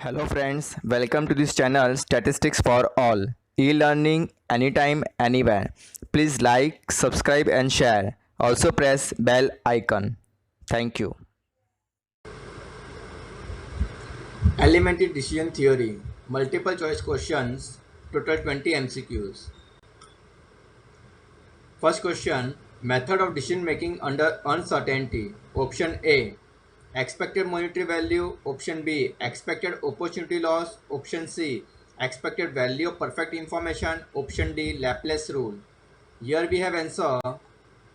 Hello friends, welcome to this channel Statistics for All. E-learning anytime, anywhere. Please like, subscribe and share. Also press bell icon. Thank you. Elementary decision theory. Multiple choice questions. Total 20 MCQs. First question. Method of decision making under uncertainty. Option A. Expected monetary value. Option B. Expected opportunity loss. Option C. Expected value of perfect information. Option D. Laplace rule. Here we have answer.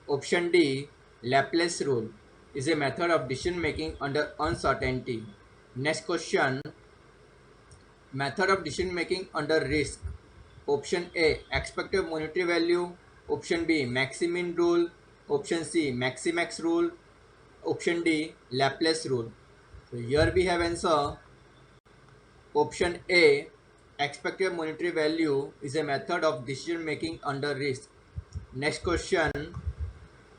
Option D. Laplace rule is a method of decision making under uncertainty. Next question. Method of decision making under risk. Option A. Expected monetary value. Option B. Maximin rule. Option C. Maximax rule. Option D. Laplace rule. So here we have answer. Option A. Expected monetary value is a method of decision making under risk. Next question.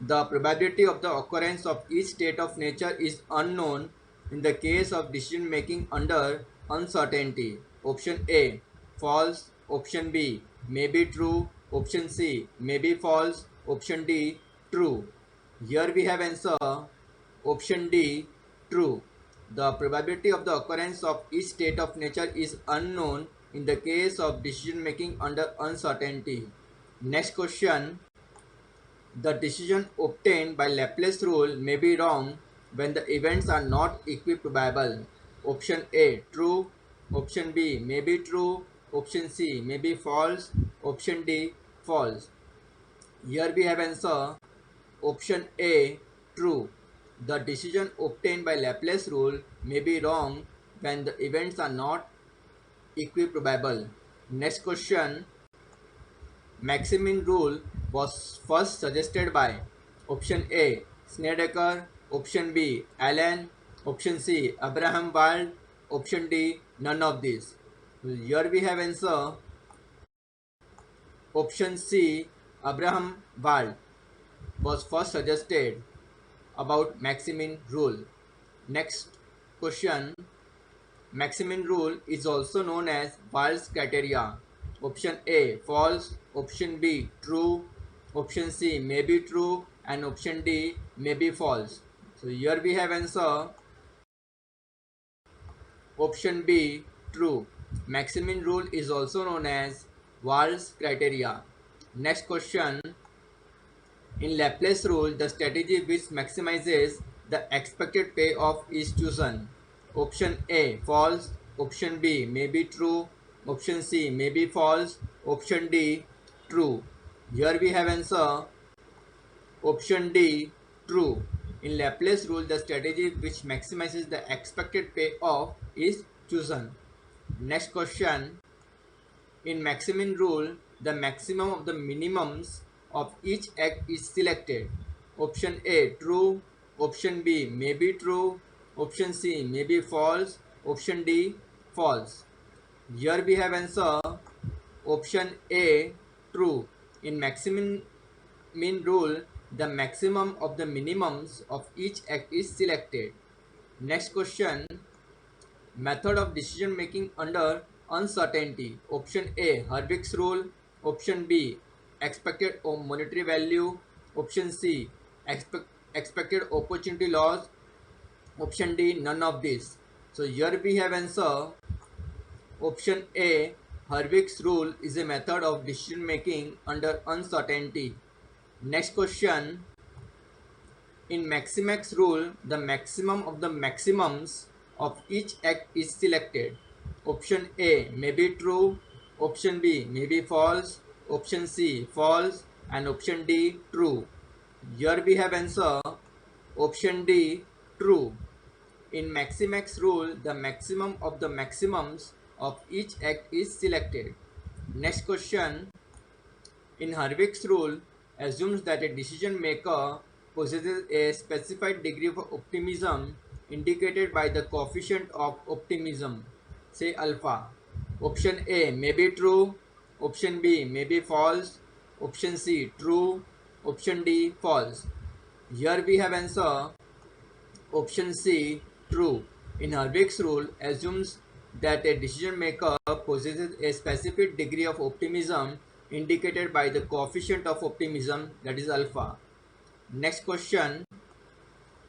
The probability of the occurrence of each state of nature is unknown in the case of decision making under uncertainty. Option A, false. Option B, may be true. Option C, may be false. Option D, true. Here we have answer. Option D, true. The probability of the occurrence of each state of nature is unknown in the case of decision making under uncertainty. Next question. The decision obtained by Laplace rule may be wrong when the events are not equiprobable. Option A, true. Option B, may be true. Option C, may be false. Option D, false. Here we have answer. Option A, true. The decision obtained by Laplace rule may be wrong when the events are not equiprobable. Next question. Maximin rule was first suggested by option A. Snedeker, option B. Allen, option C. Abraham Wald, option D. None of these. Here we have answer. Option C. Abraham Wald was first suggested about Maximin rule. Next question. Maximin rule is also known as Wald's criteria. Option A, false. Option B, true. Option C, may be true. And option D, may be false. So here we have answer. Option B, true. Maximin rule is also known as Wald's criteria. Next question. In Laplace rule, the strategy which maximizes the expected payoff is chosen. Option A, false. Option B, may be true. Option C, may be false. Option D, true. Here we have answer. Option D, true. In Laplace rule, the strategy which maximizes the expected payoff is chosen. Next question. In Maximin rule, the maximum of the minimums of each act is selected. Option A, true. Option B, may be true. Option C, may be false. Option D, false. Here we have answer. Option A, true. In Maximin rule, the maximum of the minimums of each act is selected. Next question. Method of decision making under uncertainty. Option A, Hurwitz rule. Option B, expected monetary value. Option C, expected opportunity loss. Option D, none of this. So here we have answer. Option A, Hurwitz rule is a method of decision making under uncertainty. Next question. In Maximax rule, the maximum of the maximums of each act is selected. Option A, may be true. Option B, may be false. Option C, false. And option D, true. Here we have answer. Option D, true. In Maximax rule, the maximum of the maximums of each act is selected. Next question. In Hurwitz rule, assumes that a decision maker possesses a specified degree of optimism indicated by the coefficient of optimism, say alpha. Option A, may be true. Option B, may be false. Option C, true. Option D, false. Here we have answer. Option C, true. In Hurwitz rule, assumes that a decision maker possesses a specific degree of optimism indicated by the coefficient of optimism, that is alpha. Next question.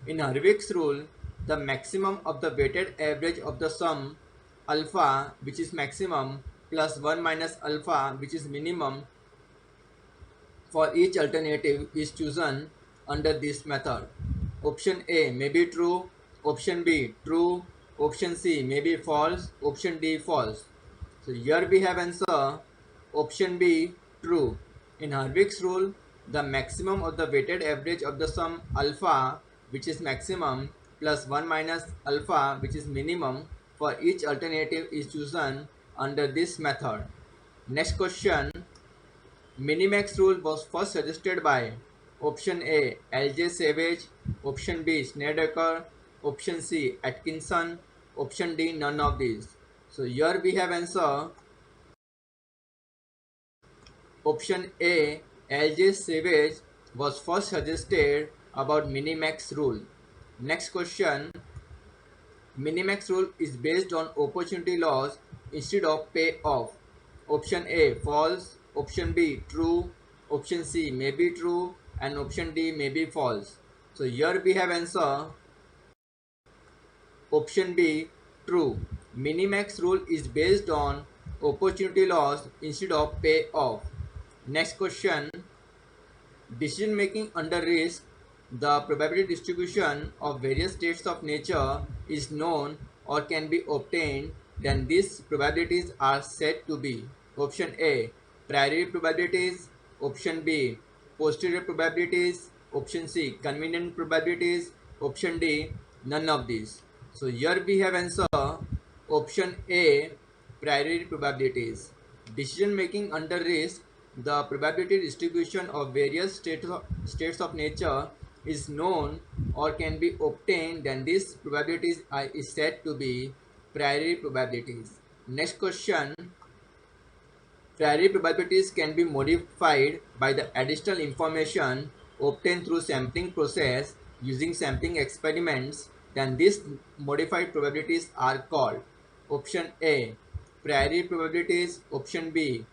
In Hurwitz rule, the maximum of the weighted average of the sum alpha, which is maximum, plus 1 minus alpha, which is minimum, for each alternative is chosen under this method. Option A may be true, option B true, option C may be false, option D false. So here we have answer option B true. In Hurwitz rule, the maximum of the weighted average of the sum alpha, which is maximum, plus 1 minus alpha, which is minimum, for each alternative is chosen under this method. Next question. Minimax rule was first suggested by option A L.J. Savage, option B Snedeker, option C Atkinson, option D none of these. So here we have answer option A L.J. Savage was first suggested about minimax rule. Next question. Minimax rule is based on opportunity loss instead of payoff. Option A false, option B true, option C may be true, and option D may be false. So here we have answer option B true. Minimax rule is based on opportunity loss instead of payoff. Next question. Decision making under risk, the probability distribution of various states of nature is known or can be obtained, then these probabilities are said to be option A priori probabilities, option B posterior probabilities, option C convenient probabilities, option D none of these. So here we have answer option A priori probabilities. Decision making under risk, the probability distribution of various states of nature is known or can be obtained, then these probabilities is said to be priori probabilities. Next question. Priori probabilities can be modified by the additional information obtained through sampling process using sampling experiments, then these modified probabilities are called option A priori probabilities, option B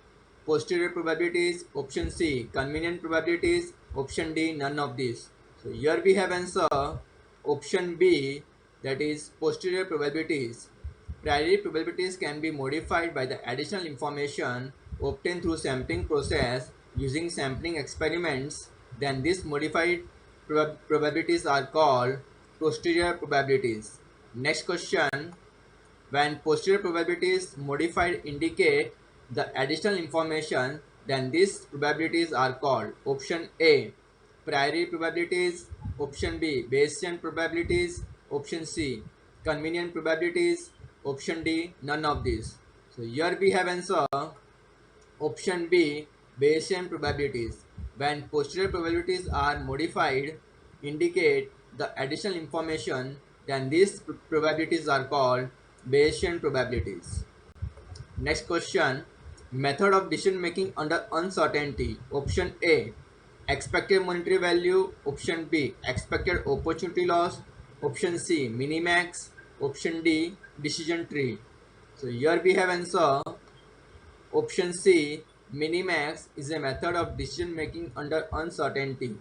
posterior probabilities, option C convenient probabilities, option D none of these. So here we have answer option B, that is posterior probabilities. Priori probabilities can be modified by the additional information obtained through sampling process using sampling experiments, then these modified probabilities are called posterior probabilities. Next question. When posterior probabilities modified indicate the additional information, then these probabilities are called option A priori probabilities, option B Bayesian probabilities, option C convenient probabilities, option D none of these. So here we have answer option B Bayesian probabilities. When posterior probabilities are modified indicate the additional information, then these probabilities are called Bayesian probabilities. Next question. Method of decision making under uncertainty. Option A expected monetary value, option B expected opportunity loss, option C minimax, option D decision tree. So here we have answer option C minimax is a method of decision making under uncertainty.